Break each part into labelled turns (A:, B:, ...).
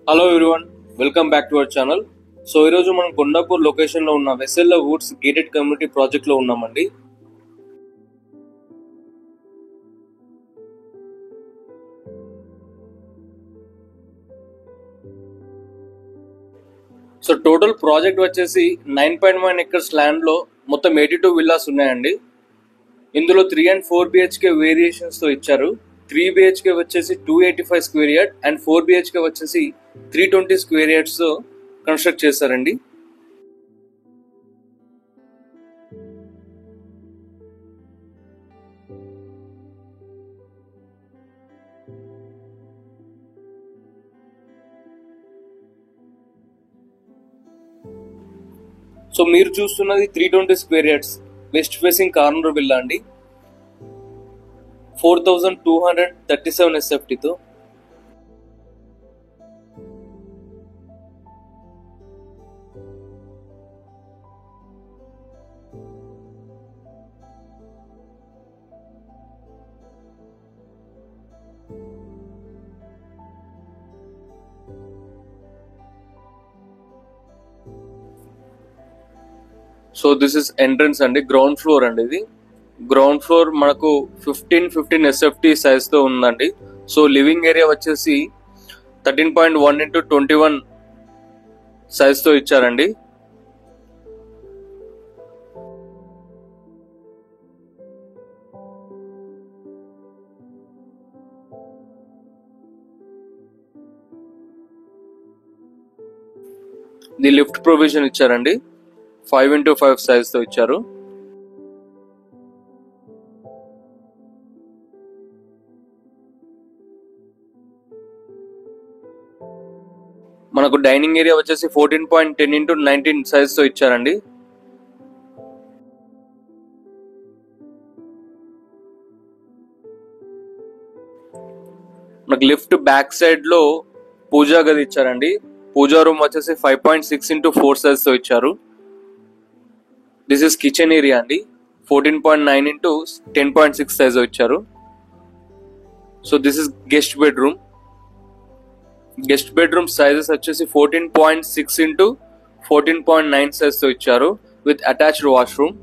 A: Hello everyone, welcome back to our channel. So ఈరోజు మనం Kondapur location లో ఉన్న వెసెల్ల వుడ్స్ గేటెడ్ కమ్యూనిటీ ప్రాజెక్ట్ లో ఉన్నామండి. సో టోటల్ ప్రాజెక్ట్ వచ్చేసి 9.1 ఎకర్స్ ల్యాండ్ లో మొత్తం 82 విల్లాస్ ఉన్నాయండి. ఇందులో 3 and 4 బిహెచ్కే వేరియేషన్స్ తో ఇచ్చారు. 3 బిహెచ్కే వచ్చేసి 285 స్క్వేర్ యార్డ్ అండ్ 4 బిహెచ్కే వచ్చేసి 320 స్క్వేర్ యార్డ్స్ తో కన్స్ట్రక్ట్ చేశారండి. సో మీరు చూస్తున్నది 320 square yards west facing corner villa అండి. 4237 ఎస్ఎఫ్టీతో. సో దిస్ ఇస్ ఎంట్రన్స్ అండి, గ్రౌండ్ ఫ్లోర్ అండి. ఇది గ్రౌండ్ ఫ్లోర్ మనకు 15 ఎస్ఎఫ్టీ సైజ్ తో ఉందండి. సో లివింగ్ ఏరియా వచ్చేసి 13.1 into 21 సైజ్ తో ఇచ్చారండి. ది లిఫ్ట్ ప్రొవిజన్ ఇచ్చారండి, 5 into 5 సైజ్ తో ఇచ్చారు. మనకు డైనింగ్ ఏరియా వచ్చేసి 14.10 into 19 సైజ్ తో ఇచ్చారండి. మనకు లిఫ్ట్ బ్యాక్ సైడ్ లో పూజా గది ఇచ్చారండి. పూజా రూమ్ వచ్చేసి 5.6 into 4 సైజ్ తో ఇచ్చారు. దిస్ ఇస్ కిచెన్ ఏరియా అండి, 14.9 into 10.6 సైజ్ ఇచ్చారు. So this is guest bedroom. Guest bedroom sizes వచ్చేసి 14.6 into 14.9 సైజ్ తో ఇచ్చారు విత్ అటాచ్డ్ వాష్రూమ్.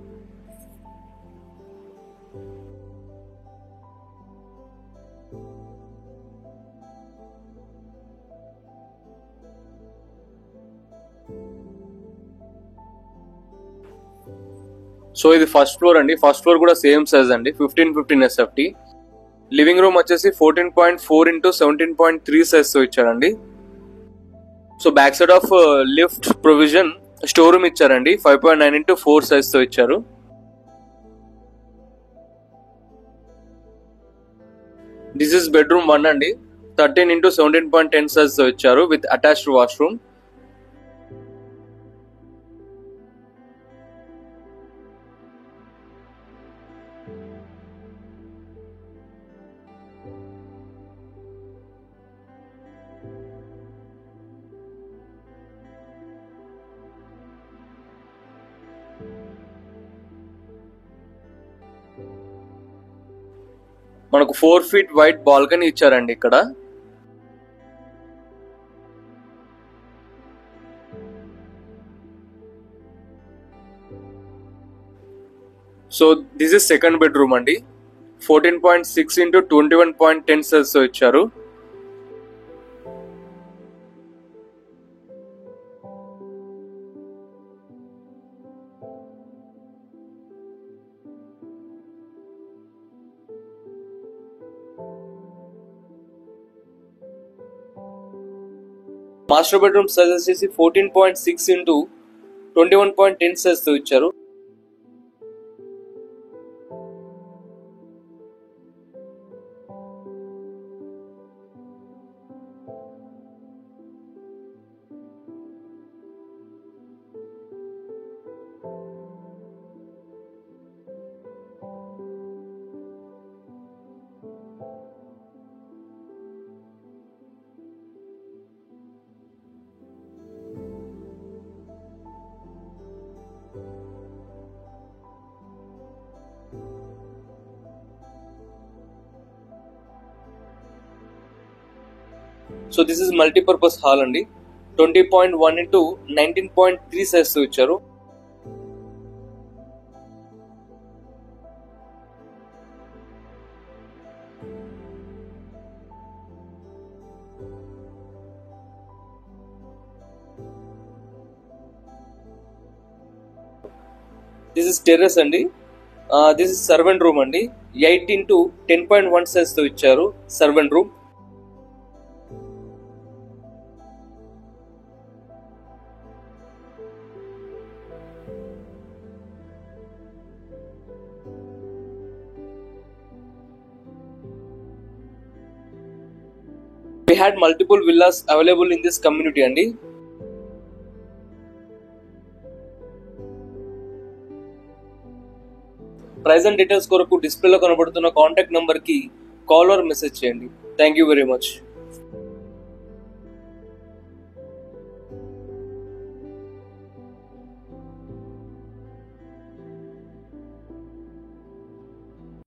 A: సో ఇది ఫస్ట్ ఫ్లోర్ అండి. ఫస్ట్ ఫ్లోర్ కూడా సేమ్ సైజ్ అండి, 15 ఎస్ఎఫ్టీ. లివింగ్ రూమ్ వచ్చేసి 14.4 into 17.3 సైజ్ తో ఇచ్చారండి. So back side of lift provision store room ఇచ్చారండి, 5.9 into 4 సైజ్ తో ఇచ్చారు. దిస్ ఇస్ బెడ్రూమ్ 1 అండి, 13 into 17.10 సైజ్ తో ఇచ్చారు విత్ అటాచ్డ్ వాష్రూమ్. మనకు 4 feet వైడ్ బాల్కనీ ఇచ్చారండి ఇక్కడ. So this is second bedroom అండి, 14.6 into 21.10 సైజ్ తో ఇచ్చారు. మాస్టర్ బెడ్రూమ్ సైజ్ వచ్చేసి 14.6 into 21.10 సైజ్ తో ఇచ్చారు. So this is multipurpose hall అండి. 20.1 ఇంటూ 19.3 సైజ్ తో ఇచ్చారు. దిస్ ఇస్ టెర్రస్ అండి. దిస్ ఇస్ సర్వెంట్ రూమ్ అండి. 8 ఇంటూ 10.1 సైజ్ తో ఇచ్చారు servant room. We had multiple villas available in this community అండి. ప్రైస్ అండ్ డీటెయిల్స్ కొరకు డిస్ప్లేలో కనబడుతున్న కాంటాక్ట్ నంబర్ కి కాల్ ఆర్ మెసేజ్ చేయండి. Thank you very much.